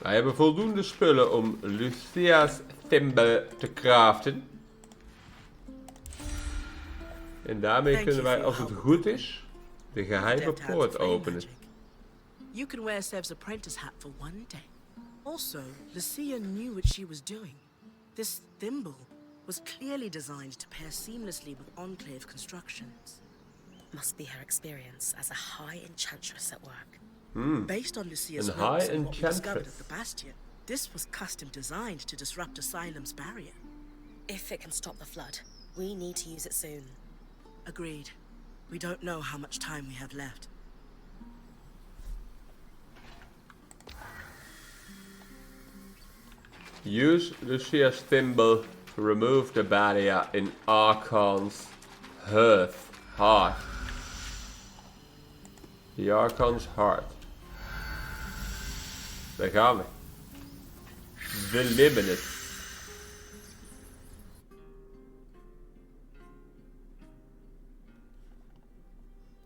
Wij hebben voldoende spullen om Lucia's thimble te craften. En daarmee kunnen wij, als het goed is, de geheime poort openen. You can wear Sev's apprentice hat for one day. Also, Lucia knew what she was doing. This thimble was clearly designed to pair seamlessly with Enclave constructions. Must be her experience as a high enchantress at work. Based on Lucia's Een notes high and what we discovered enchantress. at the Bastion, this was custom designed to disrupt Asylum's barrier. If it can stop the flood, we need to use it soon. Agreed. We don't know how much time we have left. Use Lucia's thimble to remove the barrier in Archon's heart. The Archon's heart. Daar gaan we. We libben het.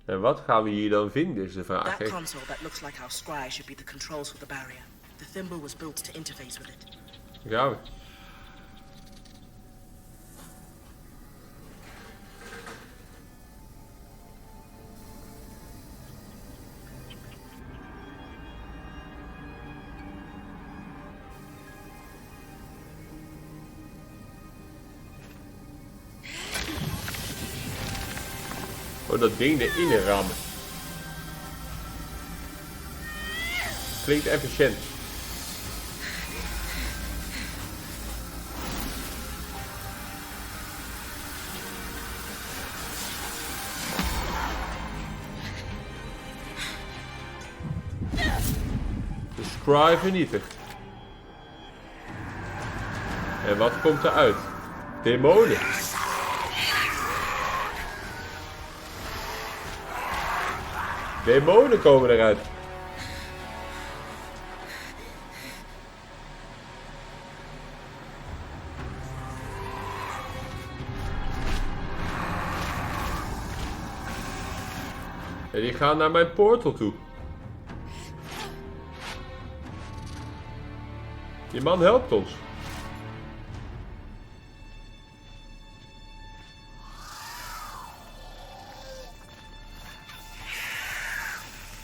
En wat gaan we hier dan vinden, is de vraag. That console that looks like our scry should be the controls for the barrier. The thimble was built to interface with it. Daar gaan we. Oh, dat ding erin rammen. Klinkt efficiënt. De scry vernietigd. En wat komt eruit? Demonen. Demonen komen eruit. En die gaan naar mijn portal toe. Die man helpt ons.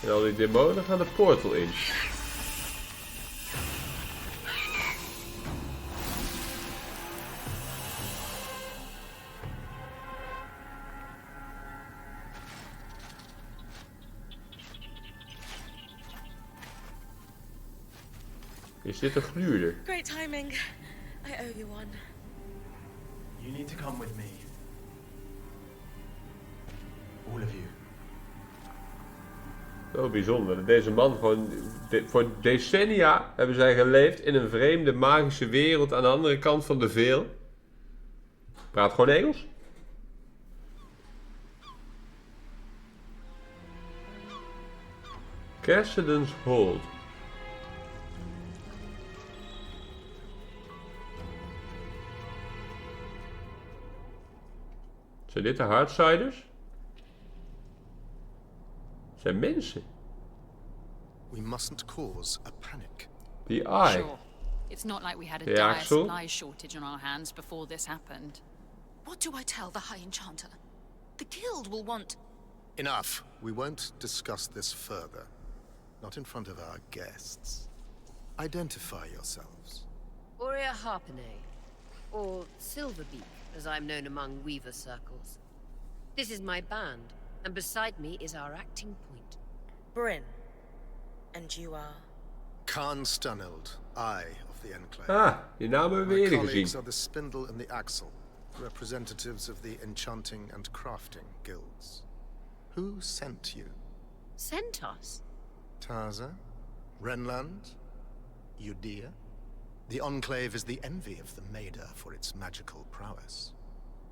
En al die demonen gaan de portal in. Is dit een gluurder? Great timing. I owe you one. You need to come with me. All of you. Wel bijzonder dat deze man gewoon... voor decennia hebben zij geleefd in een vreemde magische wereld aan de andere kant van de Veil. Praat gewoon Engels. Cassidy's Hold. Zijn dit de Hardsiders? Zijn mensen. We mustn't cause a panic. The Eye. Sure. It's not like we had a The dire Axle. supply shortage on our hands before this happened. What do I tell the High Enchanter? The Guild will want... Enough. We won't discuss this further. Not in front of our guests. Identify yourselves. Aurea Harpenay, or Silverbeak, as I'm known among Weaver circles. This is my band, and beside me is our acting point. Bryn. And you are? Khan Stunild, Eye of the Enclave. Ah, die naam hebben we My eerder colleagues gezien. are the Spindle and the Axle, representatives of the Enchanting and Crafting Guilds. Who sent you? Sent us? Taza? Renland? Udea? The Enclave is the envy of the Maida for its magical prowess.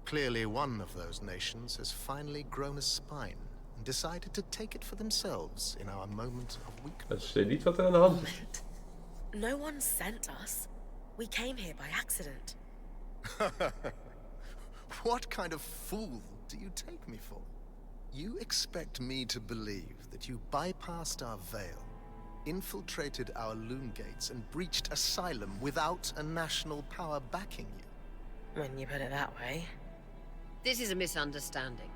Clearly one of those nations has finally grown a spine and decided to take it for themselves in our moment of weakness. Dat is niet wat er aan de hand is. No one sent us. We came here by accident. What kind of fool do you take me for? You expect me to believe that you bypassed our veil, infiltrated our loom gates and breached Asylum without a national power backing you. When you put it that way. This is a misunderstanding.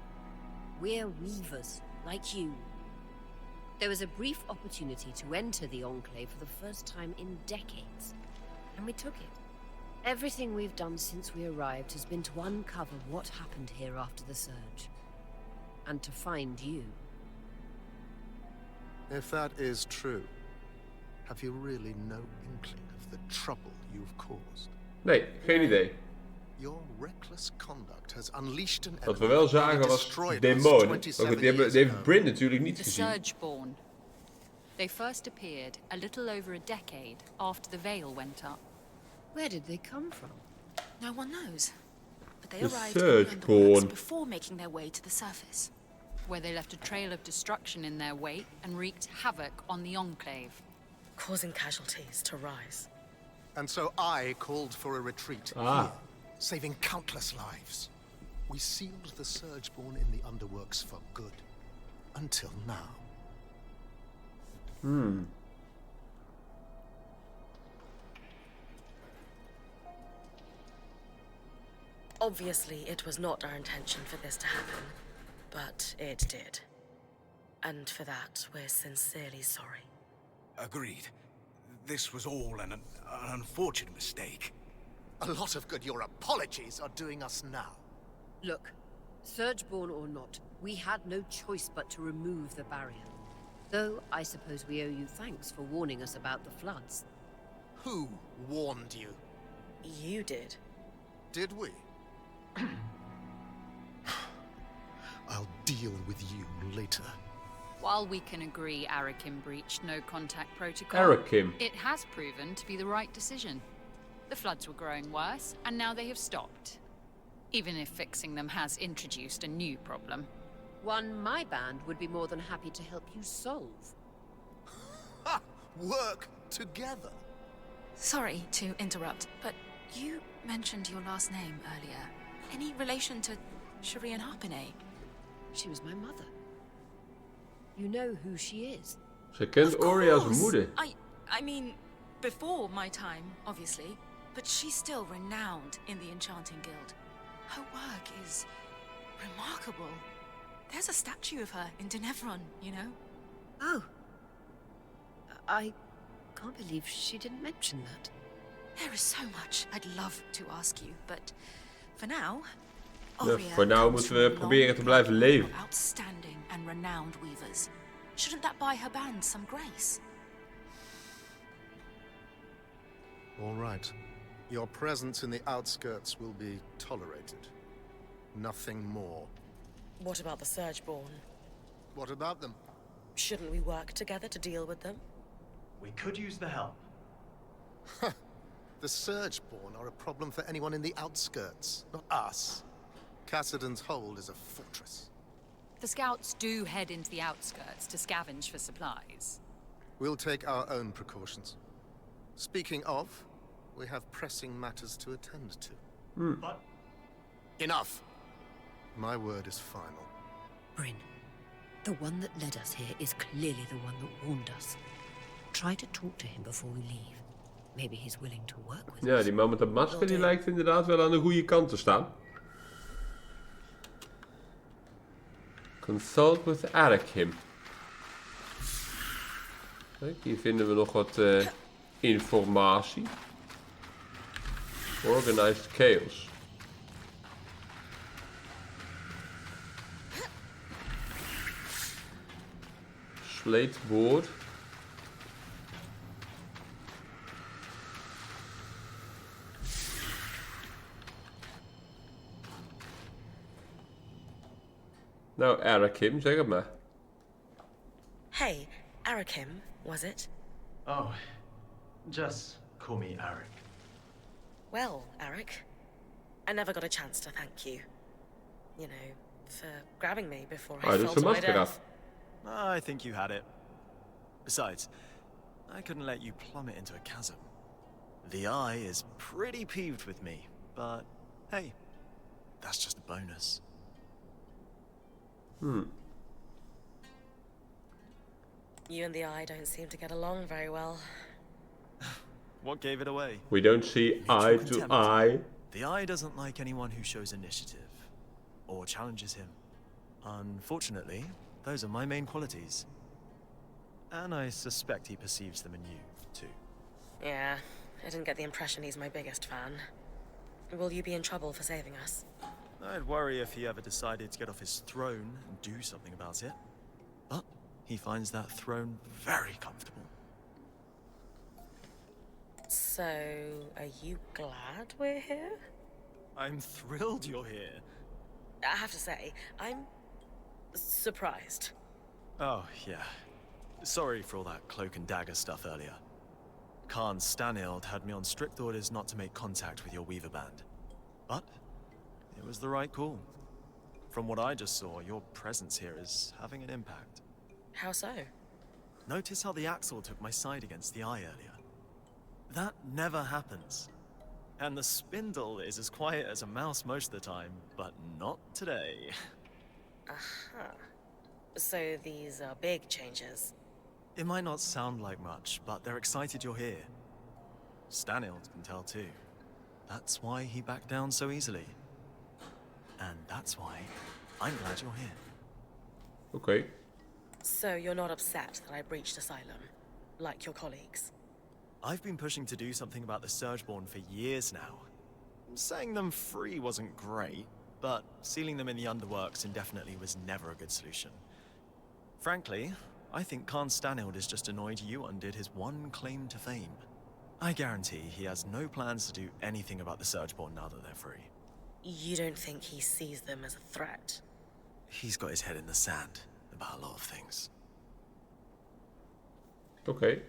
We're weavers, like you. There was a brief opportunity to enter the Enclave for the first time in decades, and we took it. Everything we've done since we arrived has been to uncover what happened here after the Surge. And to find you. If that is true, have you really no inkling of the trouble you've caused? Nee, geen idee. Your reckless conduct has unleashed an Wat we wel zagen was demonen. Maar goed, die heeft Bryn natuurlijk niet The gezien. Surgeborn. They first appeared a little over a decade after the veil went up. Where did they come from? No one knows. But they The arrived in the Surgeborn. underworlds before making their way to the surface. Where they left a trail of destruction in their wake and wreaked havoc on the Enclave. Causing casualties to rise. And so I called for a retreat Ah. here, saving countless lives. We sealed the Surgeborn in the underworks for good. Until now. Obviously, it was not our intention for this to happen, but it did. And for that, we're sincerely sorry. Agreed. This was all an unfortunate mistake. A lot of good your apologies are doing us now. Look, Surgeborn or not, we had no choice but to remove the barrier. Though I suppose we owe you thanks for warning us about the floods. Who warned you? You did. Did we? I'll deal with you later. While we can agree Arakim breached no contact protocol, Arakim. it has proven to be the right decision. The floods were growing worse, and now they have stopped. Even if fixing them has introduced a new problem. One my band would be more than happy to help you solve. Ha! Work together. Sorry to interrupt, but you mentioned your last name earlier. Any relation to Shireen Harpenay? She was my mother. You know who she is. Ze kent Of Oria's course. moeder. I mean, before my time, obviously. But she's still renowned in the Enchanting Guild. Her work is remarkable. There's a statue of her in Denevron, you know? Oh. I can't believe she didn't mention that. There is so much I'd love to ask you, but for now, Ja, Oria voor nou comes moeten from we a long proberen te blijven leven. of outstanding and renowned weavers. Shouldn't that buy her band some grace? All right. Your presence in the outskirts will be tolerated. Nothing more. What about the Surgeborn? What about them? Shouldn't we work together to deal with them? We could use the help. The Surgeborn are a problem for anyone in the outskirts, not us. Cassidon's Hold is a fortress. The scouts do head into the outskirts to scavenge for supplies. We'll take our own precautions. Speaking of, we have pressing matters to attend to. But Enough! My word is final. Bryn, the one that led us here is clearly the one that warned us. Try to talk to him before we leave. Maybe he's willing to work with Ja, us. die man met dat masker die lijkt inderdaad wel aan de goede kant te staan. Consult with Arakim. Kijk, hier vinden we nog wat informatie. Organized Chaos. Slateboard. Nou, Arakim, zeg het maar. Hey, Arakim, was it? oh, just call me Eric. Well, Eric, I never got a chance to thank you. You know, for grabbing me before I Ah, doet fell zijn to my masker death. af. I think you had it. Besides, I couldn't let you plummet into a chasm. The Eye is pretty peeved with me, but hey, that's just a bonus. You and the Eye don't seem to get along very well. What gave it away? We don't see eye to contempt. eye. The Eye doesn't like anyone who shows initiative or challenges him. Unfortunately, those are my main qualities. And I suspect he perceives them in you, too. Yeah, I didn't get the impression he's my biggest fan. Will you be in trouble for saving us? I'd worry if he ever decided to get off his throne and do something about it. But he finds that throne very comfortable. So, are you glad we're here? I'm thrilled you're here. I have to say, I'm surprised. Oh, yeah. Sorry for all that cloak and dagger stuff earlier. Khan Stanild had me on strict orders not to make contact with your Weaver band. But it was the right call. From what I just saw, your presence here is having an impact. How so? Notice how the Axle took my side against the Eye earlier. That never happens. And the Spindle is as quiet as a mouse most of the time, but not today. Aha. So these are big changes. It might not sound like much, but they're excited you're here. Stanild can tell too. That's why he backed down so easily. And that's why I'm glad you're here. Okay. So you're not upset that I breached Asylum, like your colleagues? I've been pushing to do something about the Surgeborn for years now. Setting them free wasn't great, but sealing them in the underworks indefinitely was never a good solution. Frankly, I think Khan Stanild is just annoyed you undid his one claim to fame. I guarantee he has no plans to do anything about the Surgeborn now that they're free. You don't think he sees them as a threat? He's got his head in the sand about a lot of things. Okay.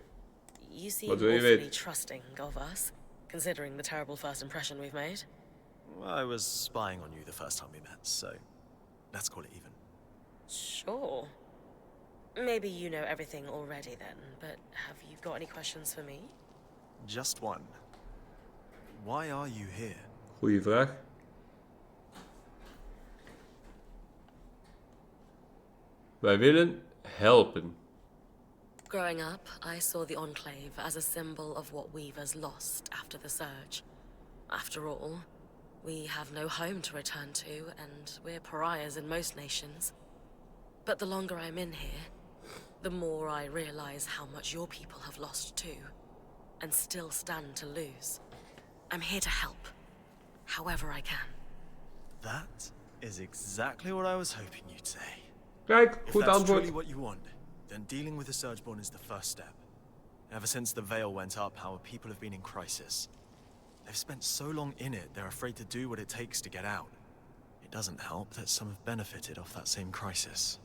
You seem Wat wil je awfully weten? trusting of us, considering the terrible first impression we've made. Well, I was spying on you the first time we met, so let's call it even. Sure. Maybe you know everything already then, but have you got any questions for me? Just one. Why are you here? Goeie vraag. Wij willen helpen. Growing up, I saw the Enclave as a symbol of what Weavers lost after the Surge. After all, we have no home to return to, and we're pariahs in most nations. But the longer I'm in here, the more I realize how much your people have lost too, and still stand to lose. I'm here to help, however I can. That is exactly what I was hoping you'd say. Kijk, If goed that's truly antwoord. what you want, then dealing with the Surgeborn is the first step. Ever since the Veil went up, our people have been in crisis. They've spent so long in it, they're afraid to do what it takes to get out. It doesn't help that some have benefited off that same crisis.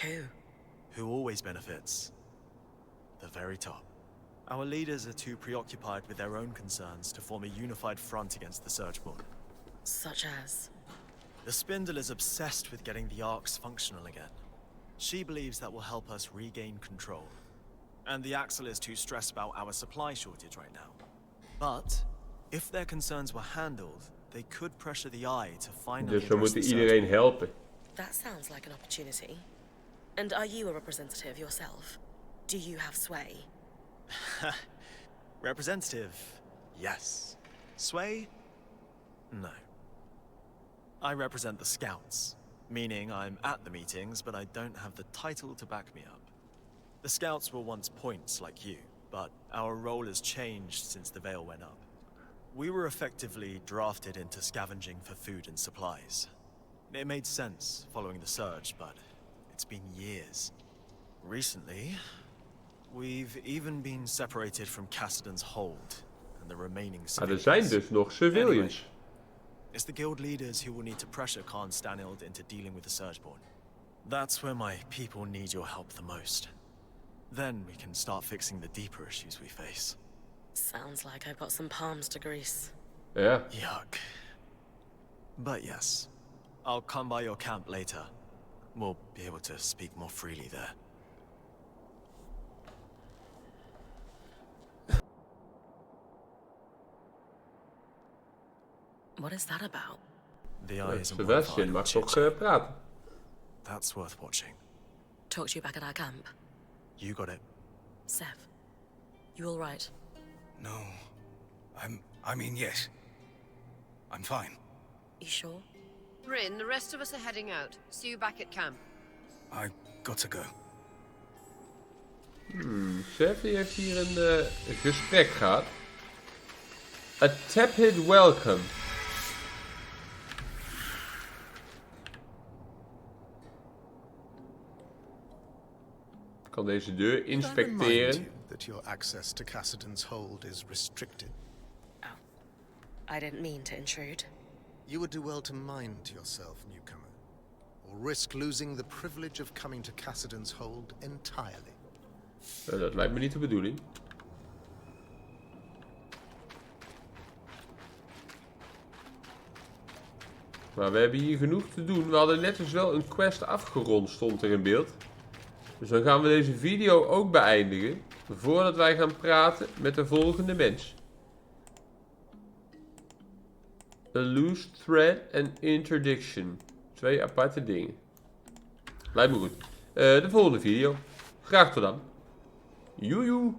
Who? Who always benefits? The very top. Our leaders are too preoccupied with their own concerns to form a unified front against the Surgeborn. Such as? The Spindle is obsessed with getting the Arcs functional again. She believes that will help us regain control. And the Axle is too stressed about our supply shortage right now. But, if their concerns were handled, they could pressure the Eye to finally Dus we address moeten the iedereen Surgeborn. helpen. That sounds like an opportunity. And are you a representative yourself? Do you have sway? Representative, yes. Sway? No. I represent the Scouts, meaning I'm at the meetings, but I don't have the title to back me up. The Scouts were once points like you, but our role has changed since the Veil went up. We were effectively drafted into scavenging for food and supplies. It made sense following the Surge, but it's been years. Recently, we've even been separated from Cassidon's hold and the remaining Maar er civilians. zijn dus nog civilians. It's the guild leaders who will need to pressure Khan Stanild into dealing with the Surgeborn. That's where my people need your help the most. Then we can start fixing the deeper issues we face. Sounds like I've got some palms to grease. Ja. Yuck. But yes, I'll come by your camp later. We'll be able to speak more freely there. What is that about? The Eye isn't Sebastian mag toch praten. That's worth watching. Talk to you back at our camp. You got it. Sev, you all right? No. I mean, yes. I'm fine. You sure? Rin, the rest of us are heading out. See you back at camp. I got to go. Sev die heeft hier een gesprek gehad. A tepid welcome. Ik kan deze deur inspecteren. That your access to Cassidon's hold is restricted. I didn't mean to intrude. You would do well to mind yourself, newcomer, or risk losing the privilege of coming to Cassidon's hold entirely. Dat lijkt me niet de bedoeling. Maar we hebben hier genoeg te doen. We hadden net dus wel een quest afgerond, stond er in beeld. Dus dan gaan we deze video ook beëindigen. Voordat wij gaan praten met de volgende mens. A loose thread en interdiction. 2 aparte dingen. Lijkt me goed. De volgende video. Graag tot dan. Joejoe.